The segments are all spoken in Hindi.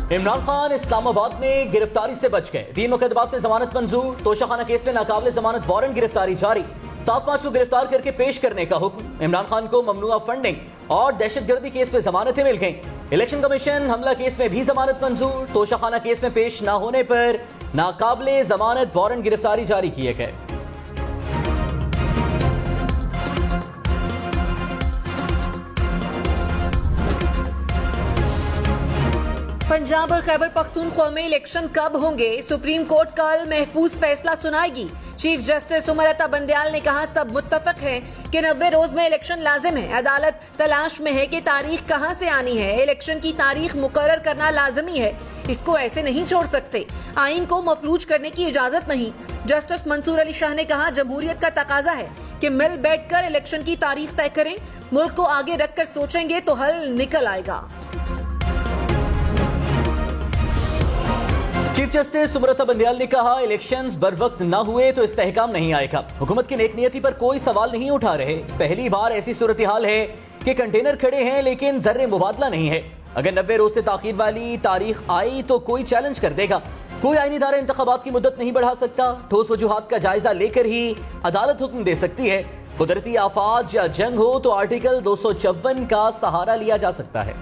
इमरान खान इस्लामाबाद में गिरफ्तारी से बच गए। 3 मुकदमात में जमानत मंजूर। तोशाखाना केस में नाकाबिल जमानत वारंट गिरफ्तारी जारी। 7-5 को गिरफ्तार करके पेश करने का हुक्म। इमरान खान को ममनुआ फंडिंग और दहशतगर्दी केस में जमानतें मिल गईं। इलेक्शन कमीशन हमला केस में भी जमानत मंजूर। तोशाखाना केस में पेश न होने पर नाकाबिल जमानत वारंट गिरफ्तारी जारी किए गए। पंजाब और खैबर पख्तूनख्वा में इलेक्शन कब होंगे? सुप्रीम कोर्ट कल महफूज फैसला सुनाएगी। चीफ जस्टिस उमर अता बंदयाल ने कहा, सब मुत्तफिक हैं कि 90 रोज में इलेक्शन लाजिम है। अदालत तलाश में है कि तारीख कहां से आनी है। इलेक्शन की तारीख मुकर्रर करना लाजमी है, इसको ऐसे नहीं छोड़ सकते। आइन को मफलूज करने की इजाजत नहीं। जस्टिस मंसूर अली शाह ने कहा, जमहूरियत का तकाजा है कि मिल बैठकर इलेक्शन की तारीख तय करें। मुल्क को आगे रखकर सोचेंगे तो हल निकल आएगा। चीफ जस्टिस उमर अता बंदयाल ने कहा, इलेक्शंस बर वक्त न हुए तो इस्तेहकाम नहीं आएगा। हुकूमत की नेकनियती पर कोई सवाल नहीं उठा रहे। पहली बार ऐसी सूरत हाल है कि कंटेनर खड़े हैं लेकिन जर्रे मुबादला नहीं है। अगर 90 रोज से ताखीर वाली तारीख आई तो कोई चैलेंज कर देगा। कोई आईनी इदारा इंतखाबात की मुद्दत नहीं बढ़ा सकता। ठोस वजूहात का जायजा लेकर ही अदालत हुक्म दे सकती है। कुदरती आफात या जंग हो तो आर्टिकल 254 का सहारा लिया जा सकता है।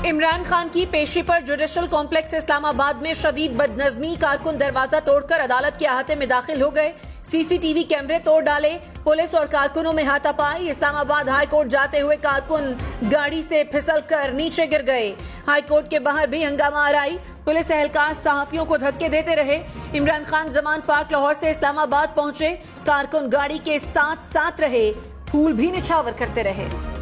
इमरान खान की पेशी पर जुडिशल कॉम्प्लेक्स इस्लामाबाद में शदीद बदनजमी। कारकुन दरवाजा तोड़कर अदालत के अहाते में दाखिल हो गए। सीसीटीवी कैमरे तोड़ डाले। पुलिस और कारकुनों में हाथापाई। इस्लामाबाद हाई कोर्ट जाते हुए कारकुन गाड़ी से फिसलकर नीचे गिर गए। हाई कोर्ट के बाहर भी हंगामा आराई। पुलिस एहलकार सहाफियों को धक्के देते रहे। इमरान खान जमान पार्क लाहौर से इस्लामाबाद पहुंचे। कारकुन गाड़ी के साथ साथ रहे, फूल भी निछावर करते रहे।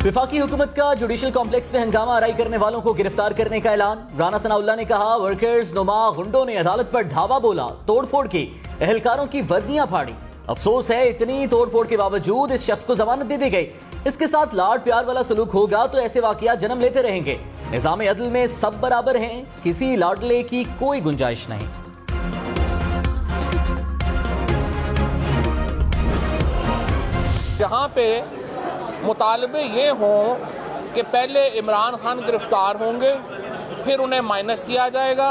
विफाकी हुकूमत का जुडिशल कॉम्प्लेक्स में हंगामा आराई करने वालों को गिरफ्तार करने का ऐलान। राना सनाउल्लाह ने कहा, वर्कर्स नुमा गुंडों ने अदालत पर धावा बोला, तोड़फोड़ की, एहलकारों की वर्दियां फाड़ी। अफसोस है इतनी तोड़फोड़ के बावजूद इस शख्स को जमानत दे दी गई। इसके साथ लाड प्यार वाला सलूक होगा तो ऐसे वाकयात जन्म लेते रहेंगे। निजाम अदल में सब बराबर हैं, किसी लाडले की कोई गुंजाइश नहीं। जहां पे मुतालबे ये हों कि पहले इमरान खान गिरफ्तार होंगे, फिर उन्हें माइनस किया जाएगा,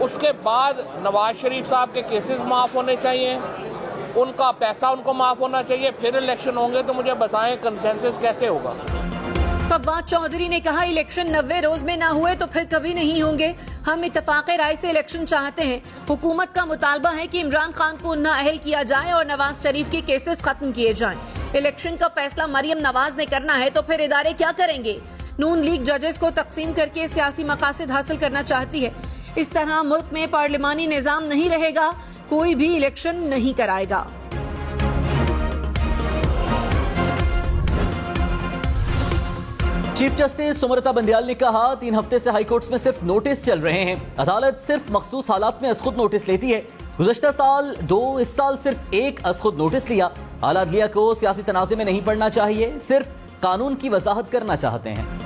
उसके बाद नवाज शरीफ साहब के केसेस माफ़ होने चाहिए, उनका पैसा उनको माफ़ होना चाहिए, फिर इलेक्शन होंगे, तो मुझे बताएं कंसेंसस कैसे होगा? फवाद चौधरी ने कहा, इलेक्शन 90 रोज में ना हुए तो फिर कभी नहीं होंगे। हम इत्तफाक़े राय से इलेक्शन चाहते हैं। हुकूमत का मुतालबा है कि इमरान खान को नाअहल किया जाए और नवाज शरीफ के केसेस खत्म किए जाएं। इलेक्शन का फैसला मरियम नवाज ने करना है तो फिर इदारे क्या करेंगे? नून लीग जजेस को तकसीम करके सियासी मकासद हासिल करना चाहती है। इस तरह मुल्क में पार्लिमानी निजाम नहीं रहेगा, कोई भी इलेक्शन नहीं कराएगा। चीफ जस्टिस उमर अता बंदयाल ने कहा, 3 हफ्ते से हाई कोर्ट्स में सिर्फ नोटिस चल रहे हैं। अदालत सिर्फ मखसूस हालात में अज़खुद नोटिस लेती है। गुज़श्ता साल 2, इस साल सिर्फ 1 अज़खुद नोटिस लिया। आला अदलिया को सियासी तनाज़े में नहीं पड़ना चाहिए, सिर्फ कानून की वजाहत करना चाहते हैं।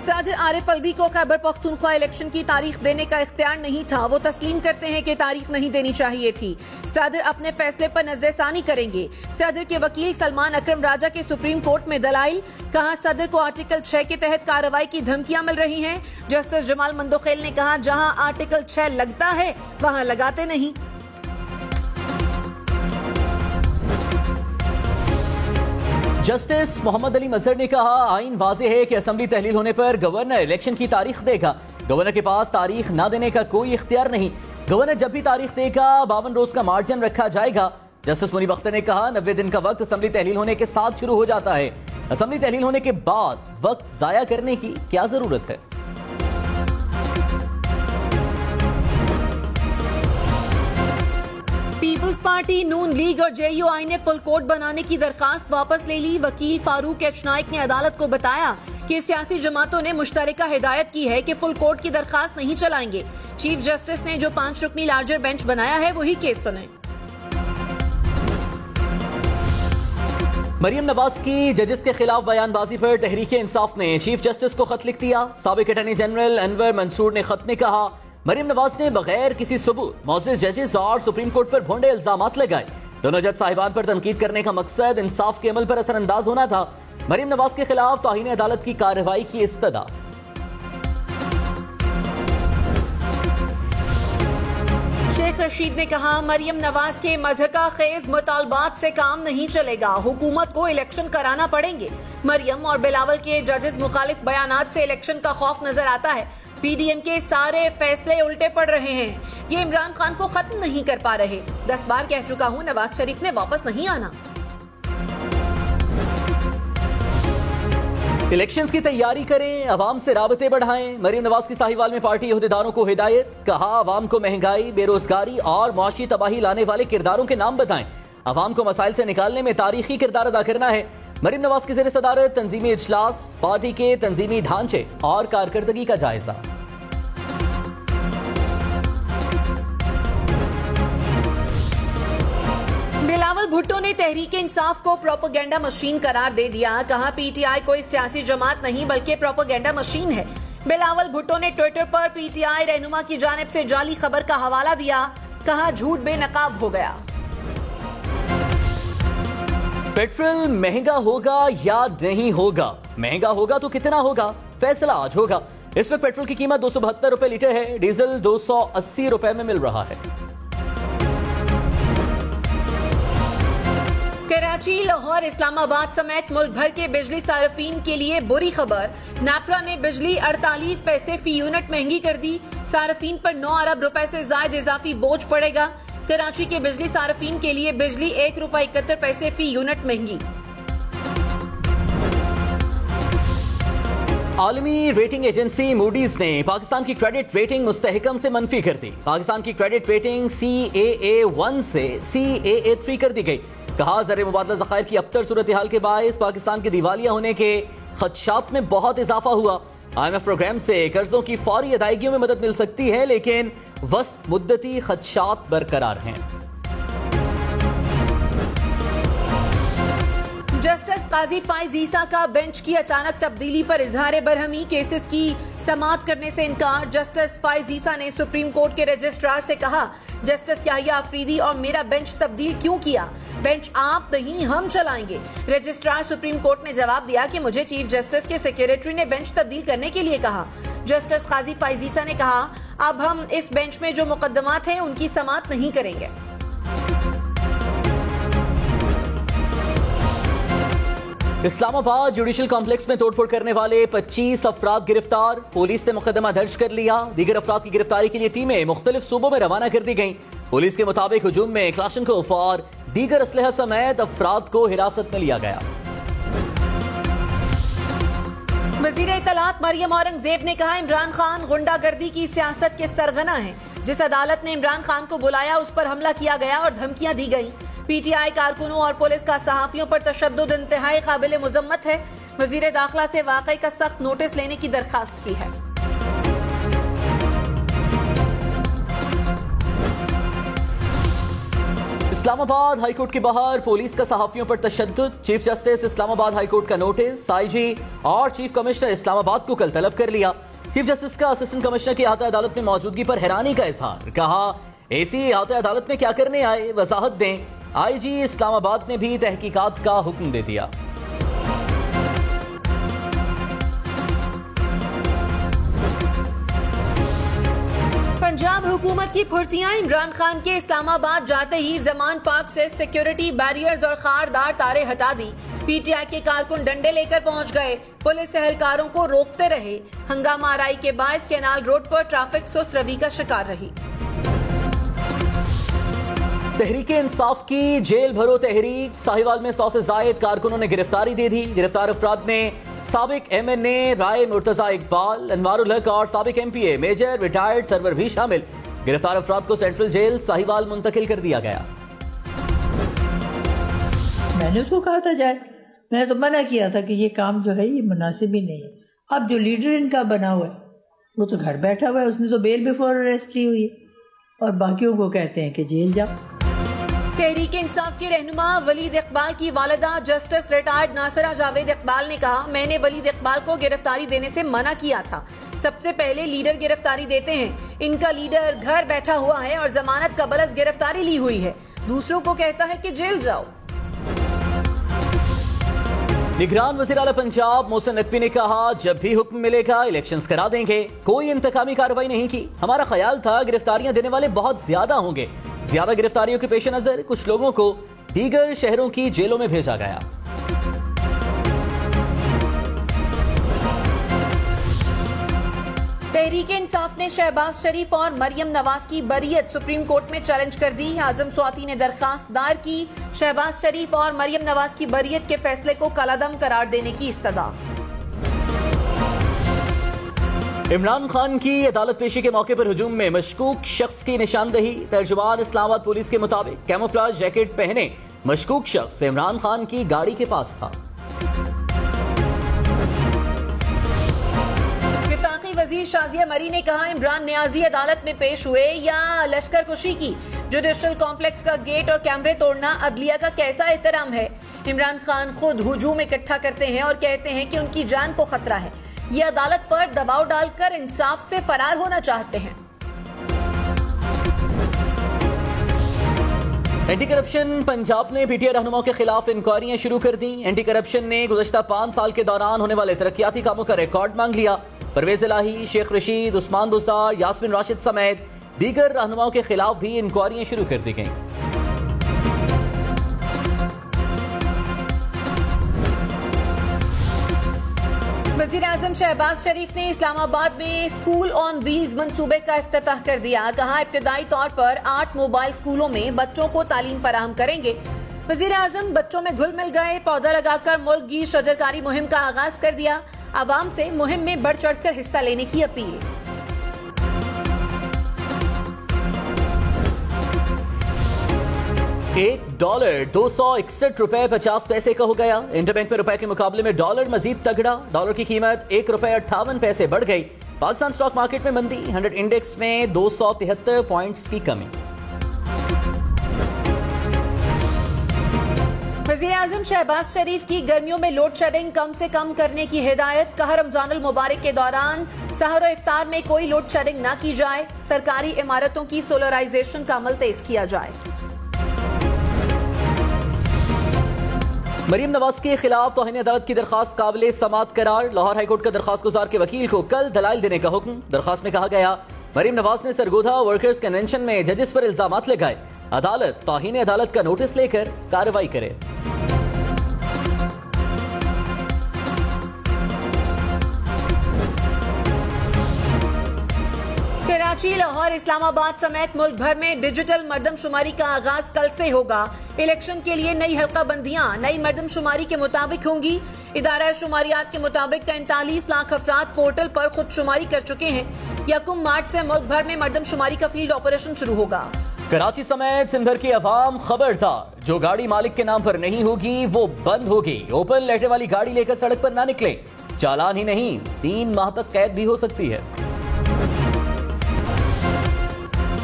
सदर आरिफ अलवी को खैबर पख्तूनख्वा इलेक्शन की तारीख देने का इख्तियार नहीं था। वो तस्लीम करते हैं कि तारीख नहीं देनी चाहिए थी। सदर अपने फैसले पर नजरसानी करेंगे। सदर के वकील सलमान अकरम राजा के सुप्रीम कोर्ट में दलाइल। कहा, सदर को आर्टिकल 6 के तहत कार्रवाई की धमकियां मिल रही हैं। जस्टिस जमाल मंदोखेल ने कहा, जहां आर्टिकल 6 लगता है वहां लगाते नहीं। जस्टिस मोहम्मद अली मजहर ने कहा, आइन वाज़ेह है कि असेंबली तहलील होने पर गवर्नर इलेक्शन की तारीख देगा। गवर्नर के पास तारीख न देने का कोई इख्तियार नहीं। गवर्नर जब भी तारीख देगा 52 रोज का मार्जिन रखा जाएगा। जस्टिस मुनीब अख्तर ने कहा, 90 दिन का वक्त असेंबली तहलील होने के साथ शुरू हो जाता है। असेंबली तहलील होने के बाद वक्त जाया करने की क्या जरूरत है? पीपुल्स पार्टी, नून लीग और जेयूआई ने फुल कोर्ट बनाने की दरखास्त वापस ले ली। वकील फारूक एच नाइक ने अदालत को बताया कि सियासी जमातों ने मुश्तरका हिदायत की है कि फुल कोर्ट की दरखास्त नहीं चलाएंगे। चीफ जस्टिस ने जो 5 रुकनी लार्जर बेंच बनाया है वही केस सुने। मरियम नवाज की जजेस के खिलाफ बयानबाजी पर तहरीक इंसाफ ने चीफ जस्टिस को खत लिख दिया। साबिक अटॉर्नी जनरल अनवर मंसूर ने खत में कहा, मरियम नवाज ने बगैर किसी सबूत मोअज़्ज़िज़ जजेस और सुप्रीम कोर्ट पर भोंडे इल्जामात लगाए। दोनों जज साहिबान पर तनकीद करने का मकसद इंसाफ के अमल पर असरअंदाज होना था। मरियम नवाज के खिलाफ तौहीन अदालत की कार्रवाई की इस्तदा। शेख रशीद ने कहा, मरियम नवाज के मज़हका खेज मुतालबात से काम नहीं चलेगा, हुकूमत को इलेक्शन कराना पड़ेंगे। मरियम और बिलावल के जजेस मुखालिफ बयानात से इलेक्शन का खौफ नजर आता है। पीडीएम के सारे फैसले उल्टे पड़ रहे हैं। ये इमरान खान को खत्म नहीं कर पा रहे। 10 बार कह चुका हूँ, नवाज शरीफ ने वापस नहीं आना। इलेक्शंस की तैयारी करें, अवाम से राबते बढ़ाएं। मरियम नवाज की साहिवाल में पार्टी अहदेदारों को हिदायत। कहा, अवाम को महंगाई, बेरोजगारी और मुआशी तबाही लाने वाले किरदारों के नाम बताएं। अवाम को मसाइल से निकालने में तारीखी किरदार अदा करना है। मरियम नवाज की ज़ेर सदारत तंजीमी इजलास, पार्टी के तंजीमी ढांचे और कारकर्दगी का जायजा। बिलावल भुट्टो ने तहरीक इंसाफ को प्रोपेगेंडा मशीन करार दे दिया। कहा, पीटीआई कोई सियासी जमात नहीं बल्कि प्रोपेगेंडा मशीन है। बिलावल भुट्टो ने ट्विटर पर पीटीआई रहनुमा की जानिब से जाली खबर का हवाला दिया। कहा, झूठ बेनकाब हो गया। पेट्रोल महंगा होगा या नहीं होगा? महंगा होगा तो कितना होगा, फैसला आज होगा। इस वक्त पेट्रोल की कीमत 272 रुपए लीटर है। डीजल 280 रुपए में मिल रहा है। कराची, लाहौर, इस्लामाबाद समेत मुल्क भर के बिजली सार्फिन के लिए बुरी खबर। नापरा ने बिजली 48 पैसे फी यूनिट महंगी कर दी। सार्फिन पर 9 अरब रुपए से ज्यादा इजाफी बोझ पड़ेगा। कराची के बिजली सार्फिन के लिए बिजली 1 रुपए 71 पैसे फी यूनिट महंगी। आलमी रेटिंग एजेंसी मूडीज ने पाकिस्तान की क्रेडिट रेटिंग मुस्तहकम से मनफी कर दी। पाकिस्तान की क्रेडिट रेटिंग CAA1 से CAA3 कर दी गई। कहा, ज़र मुबादला ज़खायर की अबतर सूरत हाल के बायस पाकिस्तान के दिवालिया होने के खदशात में बहुत इजाफा हुआ। IMF प्रोग्राम से कर्जों की फौरी अदायगियों में मदद मिल सकती है, लेकिन वस्त मुद्दती खदशात बरकरार हैं। जस्टिस काजी फाइज ईसा का बेंच की अचानक तब्दीली पर इजहार बरहमी। केसेस की समाअत करने से इनकार। जस्टिस फाइज ईसा ने सुप्रीम कोर्ट के रजिस्ट्रार से कहा, जस्टिस याहिया अफरीदी और मेरा बेंच तब्दील क्यों किया? बेंच आप नहीं, हम चलाएंगे। रजिस्ट्रार सुप्रीम कोर्ट ने जवाब दिया कि मुझे चीफ जस्टिस के सेक्रेटरी ने बेंच तब्दील करने के लिए कहा। जस्टिस काजी फाइज ईसा ने कहा, अब हम इस बेंच में जो मुकदमात हैं उनकी समाअत नहीं करेंगे। इस्लामाबाद जुडिशल कॉम्प्लेक्स में तोड़फोड़ करने वाले 25 अफराद गिरफ्तार। पुलिस ने मुकदमा दर्ज कर लिया। दीगर अफराद की गिरफ्तारी के लिए टीमें मुख्तलिफ सूबों में रवाना कर दी गई। पुलिस के मुताबिक हुजूम में क्लाशनकोफ और दीगर असलहा समेत अफराद को हिरासत में लिया गया। वजीर इत्तलात मरियम औरंगजेब ने कहा, इमरान खान गुंडागर्दी की सियासत के सरगना है। जिस अदालत ने इमरान खान को बुलाया उस पर हमला किया गया और धमकियां दी गई। पीटीआई कारकुनों और पुलिस का सहाफियों पर तशद्दुद इंतहाई काबिल मुजम्मत है। वजीर दाखिला से वाकई का सख्त नोटिस लेने की दरखास्त की है। इस्लामाबाद हाईकोर्ट के बाहर पुलिस का सहाफियों पर तशद्दुद। चीफ जस्टिस इस्लामाबाद हाईकोर्ट का नोटिस। आईजी और चीफ कमिश्नर इस्लामाबाद को कल तलब कर लिया। चीफ जस्टिस का असिस्टेंट कमिश्नर की अहाता अदालत में मौजूदगी पर हैरानी का इजहार। कहा, एसी अहाता अदालत में क्या करने आए, वजाहत दें। आईजी इस्लामाबाद ने भी तहकीकात का हुक्म दे दिया। पंजाब हुकूमत की फुर्तियां। इमरान खान के इस्लामाबाद जाते ही जमान पार्क से सिक्योरिटी बैरियर्स और खारदार तारे हटा दी। पीटीआई के कारकुन डंडे लेकर पहुंच गए। पुलिस एहलकारों को रोकते रहे। हंगामा आराई के बायस कैनाल रोड पर ट्रैफिक सुस्त रवि का शिकार रही। तहरीक इंसाफ की जेल भरो तहरीक। साहिवाल में 100 से जायद कारकुनों ने गिरफ्तारी दे दी। गिरफ्तार अफराद में साबिक MNA राय मुर्तजा इकबाल, अनवारुल हक और साबिक MPA मेजर रिटायर्ड सरवर भी शामिल। गिरफ्तार अफराद को सेंट्रल जेल साहिवाल मुंतकिल कर दिया गया। मैंने उसको कहा था जाए, मैंने तो मना किया था कि ये काम जो है ये मुनासिब ही नहीं है। अब जो लीडर इनका बना हुआ है वो तो घर बैठा हुआ है, उसने तो बेल बिफोर अरेस्ट की हुई है और बाकियों को कहते हैं कि जेल जाओ। तहरीक इंसाफ के रहनुमा वलीद इकबाल की वालिदा जस्टिस रिटायर्ड नासिरा जावेद इकबाल ने कहा, मैंने वलीद इकबाल को गिरफ्तारी देने से मना किया था। सबसे पहले लीडर गिरफ्तारी देते हैं। इनका लीडर घर बैठा हुआ है और जमानत का बलस गिरफ्तारी ली हुई है। दूसरों को कहता है कि जेल जाओ। निगरान वज़ीर आला पंजाब मोहसिन नकवी ने कहा, जब भी हुक्म मिलेगा इलेक्शंस करा देंगे। कोई इंतकामी कार्रवाई नहीं की। हमारा ख्याल था गिरफ्तारियां देने वाले बहुत ज्यादा होंगे। ज्यादा गिरफ्तारियों के पेश नजर कुछ लोगों को दीगर शहरों की जेलों में भेजा गया। तहरीक इंसाफ ने शहबाज शरीफ और मरियम नवाज की बरीयत सुप्रीम कोर्ट में चैलेंज कर दी। आजम स्वाति ने दरखास्त दायर की। शहबाज शरीफ और मरियम नवाज की बरीयत के फैसले को कलादम करार देने की इस्तदा। इमरान खान की अदालत पेशी के मौके पर हुजूम में मशकूक शख्स की निशानदही। तर्जुमान इस्लामाबाद पुलिस के मुताबिक कैमोफ्लेज जैकेट पहने मशकूक शख्स इमरान खान की गाड़ी के पास था। वफाकी वजीर शाजिया मरी ने कहा, इमरान न्याजी अदालत में पेश हुए या लश्कर कुशी की। जुडिशल कॉम्प्लेक्स का गेट और कैमरे तोड़ना अदलिया का कैसा एहतराम है। इमरान खान खुद हुजूम इकट्ठा करते हैं और कहते हैं कि उनकी जान को खतरा है। ये अदालत पर दबाव डालकर इंसाफ से फरार होना चाहते हैं। एंटी करप्शन पंजाब ने पीटीआई रहनुमाओं के खिलाफ इंक्वायरियां शुरू कर दी। एंटी करप्शन ने गुज़श्ता 5 साल के दौरान होने वाले तरक्याती कामों का रिकॉर्ड मांग लिया। परवेज इलाही, शेख रशीद, उस्मान बुज़दार, यास्मिन राशिद समेत दीगर रहनुमाओं के खिलाफ भी इंक्वायरियां शुरू कर दी गईं। वज़ीर आज़म शहबाज शरीफ ने इस्लामाबाद में स्कूल ऑन व्हील्स मंसूबे का इफ्तिताह कर दिया। कहा, इब्तदाई तौर पर 8 मोबाइल स्कूलों में बच्चों को तालीम फराहम करेंगे। वज़ीर आज़म बच्चों में घुल मिल गए। पौधा लगाकर मुल्क गी शजरकारी मुहिम का आगाज कर दिया। आवाम से मुहिम में बढ़ चढ़कर हिस्सा लेने की अपील। $1 261 रुपए 50 पैसे का हो गया। इंटरबैंक में रुपए के मुकाबले में डॉलर मजीद तगड़ा। डॉलर की कीमत ₹1.58 बढ़ गई। पाकिस्तान स्टॉक मार्केट में मंदी। 100 इंडेक्स में 273 पॉइंट्स की कमी। वज़ीर आज़म शहबाज शरीफ की गर्मियों में लोड शेडिंग कम से कम करने की हिदायत। कहा, रमजानुल मुबारक के दौरान सहर और इफ्तार में कोई लोड शेडिंग न की जाए। सरकारी इमारतों की सोलराइजेशन का अमल तेज किया जाए। मरियम नवाज के खिलाफ तौहीन अदालत की दरखास्त काबिल समाअत करार। लाहौर हाईकोर्ट का दरखास्त गुजार के वकील को कल दलाइल देने का हुक्म। दरखास्त में कहा गया, मरियम नवाज ने सरगोधा वर्कर्स कन्वेंशन में जजेस पर इल्जामात लगाए। अदालत तौहीन अदालत का नोटिस लेकर कार्रवाई करे। कराची, लाहौर, इस्लामाबाद समेत मुल्क भर में डिजिटल मर्दमशुमारी का आगाज कल से होगा। इलेक्शन के लिए नई हल्का बंदियां नई मर्दमशुमारी के मुताबिक होंगी। इदारा शुमारियात के मुताबिक 43 लाख अफराद पोर्टल पर खुद शुमारी कर चुके हैं। 1 मार्च से मुल्क भर में मर्दमशुमारी का फील्ड ऑपरेशन शुरू होगा। कराची समेत सिंध भर की अवाम खबरदार, जो गाड़ी मालिक के नाम पर नहीं होगी वो बंद होगी। ओपन लेटर वाली गाड़ी लेकर सड़क पर ना निकले। चालान ही नहीं 3 माह तक कैद भी हो सकती है।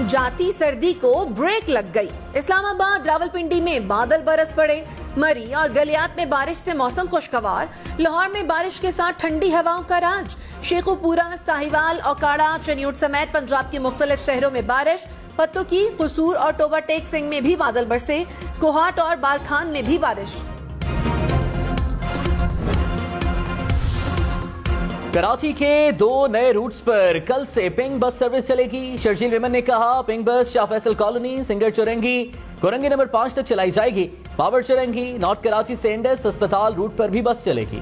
जाती सर्दी को ब्रेक लग गई। इस्लामाबाद, रावलपिंडी में बादल बरस पड़े। मरी और गलियात में बारिश से मौसम खुशगवार। लाहौर में बारिश के साथ ठंडी हवाओं का राज। शेखुपुरा, साहिवाल, ओकाड़ा, चनियोट समेत पंजाब के मुख्तलिफ शहरों में बारिश। पत्तों की कसूर और टोबा टेक सिंह में भी बादल बरसे। कोहाट और बारखान में भी बारिश। कराची के 2 नए रूट्स पर कल से पिंक बस सर्विस चलेगी। शर्जील मेमन ने कहा, pink bus Shah Faisal colony, singer Chowrangi, Korangi number 5 तक चलाई जाएगी। बाबर चौरंगी, नॉर्थ कराची से इंडस अस्पताल रूट पर भी बस चलेगी।